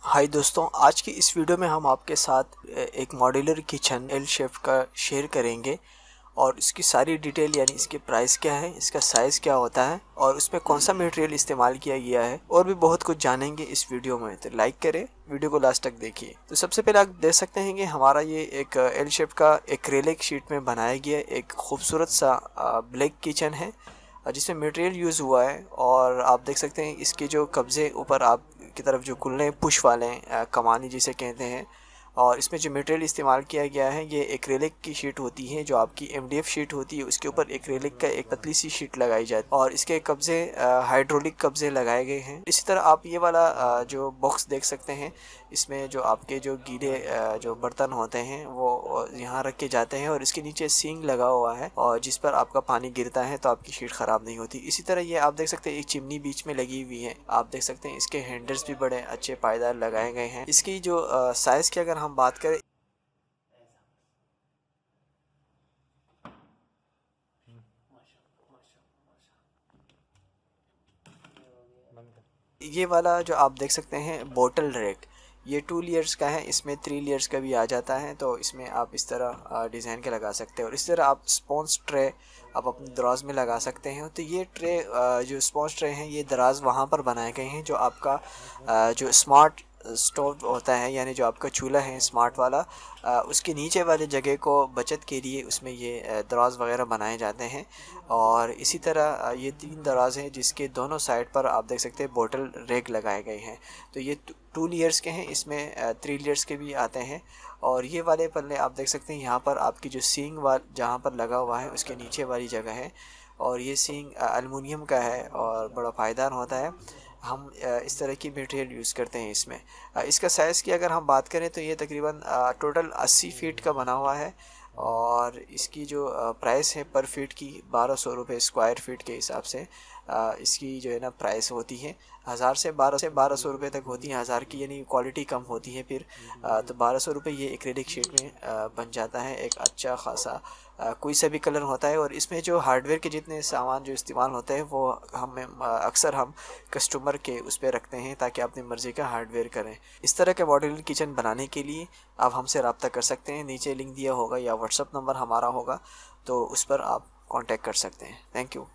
हाय दोस्तों, आज की इस वीडियो में हम आपके साथ एक मॉड्यूलर किचन एल शेप का शेयर करेंगे और इसकी सारी डिटेल यानी इसके प्राइस क्या है, इसका साइज़ क्या होता है और उसमें कौन सा मटेरियल इस्तेमाल किया गया है और भी बहुत कुछ जानेंगे इस वीडियो में। तो लाइक करें, वीडियो को लास्ट तक देखिए। तो सबसे पहले आप देख सकते हैं कि हमारा ये एक एल शेप का एक्रेलिक शीट में बनाया गया एक खूबसूरत सा ब्लैक किचन है जिसमें मटेरियल यूज़ हुआ है। और आप देख सकते हैं इसके जो कब्जे ऊपर आप की तरफ जो कुल्ले पुश वाले कमानी जिसे कहते हैं, और इसमें जो मटेरियल इस्तेमाल किया गया है ये एक्रेलिक की शीट होती है। जो आपकी एमडीएफ शीट होती है उसके ऊपर एक्रेलिक का एक पतली सी शीट लगाई जाती है और इसके कब्जे हाइड्रोलिक कब्जे लगाए गए हैं। इसी तरह आप ये वाला जो बॉक्स देख सकते हैं, इसमें जो आपके जो गीले जो बर्तन होते हैं वो यहाँ रख के जाते हैं और इसके नीचे सींग लगा हुआ है और जिस पर आपका पानी गिरता है तो आपकी शीट ख़राब नहीं होती। इसी तरह ये आप देख सकते हैं एक चिमनी बीच में लगी हुई है। आप देख सकते हैं इसके हैंडल्स भी बड़े अच्छे पायदार लगाए गए हैं। इसकी जो साइज़ की अगर हम बात करें, ये वाला जो आप देख सकते हैं बोटल रैक, ये 2 लेयर्स का है। इसमें 3 लेयर्स का भी आ जाता है, तो इसमें आप इस तरह डिज़ाइन के लगा सकते हैं और इस तरह आप स्पॉन्ज ट्रे आप अपने दराज में लगा सकते हैं। तो ये ट्रे जो स्पॉन्ज ट्रे हैं ये दराज वहाँ पर बनाए गए हैं। जो आपका जो स्मार्ट स्टोव होता है यानी जो आपका चूल्हा है स्मार्ट वाला, उसके नीचे वाले जगह को बचत के लिए उसमें ये दराज वगैरह बनाए जाते हैं। और इसी तरह ये 3 दराज हैं जिसके दोनों साइड पर आप देख सकते हैं बोतल रैक लगाए गए हैं। तो ये 2 लेयर्स के हैं, इसमें 3 लेयर्स के भी आते हैं। और ये वाले पल्ले आप देख सकते हैं यहाँ पर आपकी जो सींग वाल जहाँ पर लगा हुआ है उसके नीचे वाली जगह है और ये सींग एलुमिनियम का है और बड़ा पायदार होता है। हम इस तरह की मटेरियल यूज़ करते हैं इसमें। इसका साइज़ की अगर हम बात करें तो ये तकरीबन टोटल 80 फीट का बना हुआ है और इसकी जो प्राइस है पर फीट की 1200 रुपये स्क्वायर फीट के हिसाब से इसकी जो है ना प्राइस होती है 1000 से 1200 रुपये तक होती है। 1000 की यानी क्वालिटी कम होती है फिर तो 1200 रुपये ये एक्रेलिक शीट में बन जाता है एक अच्छा खासा कोई सा भी कलर होता है। और इसमें जो हार्डवेयर के जितने सामान जो इस्तेमाल होते हैं वो हम अक्सर हम कस्टमर के उस पर रखते हैं ताकि अपनी मर्ज़ी का हार्डवेयर करें। इस तरह के मॉड्यूलर किचन बनाने के लिए आप हमसे रब्ता कर सकते हैं, नीचे लिंक दिया होगा या व्हाट्सअप नंबर हमारा होगा तो उस पर आप कांटेक्ट कर सकते हैं। Thank you.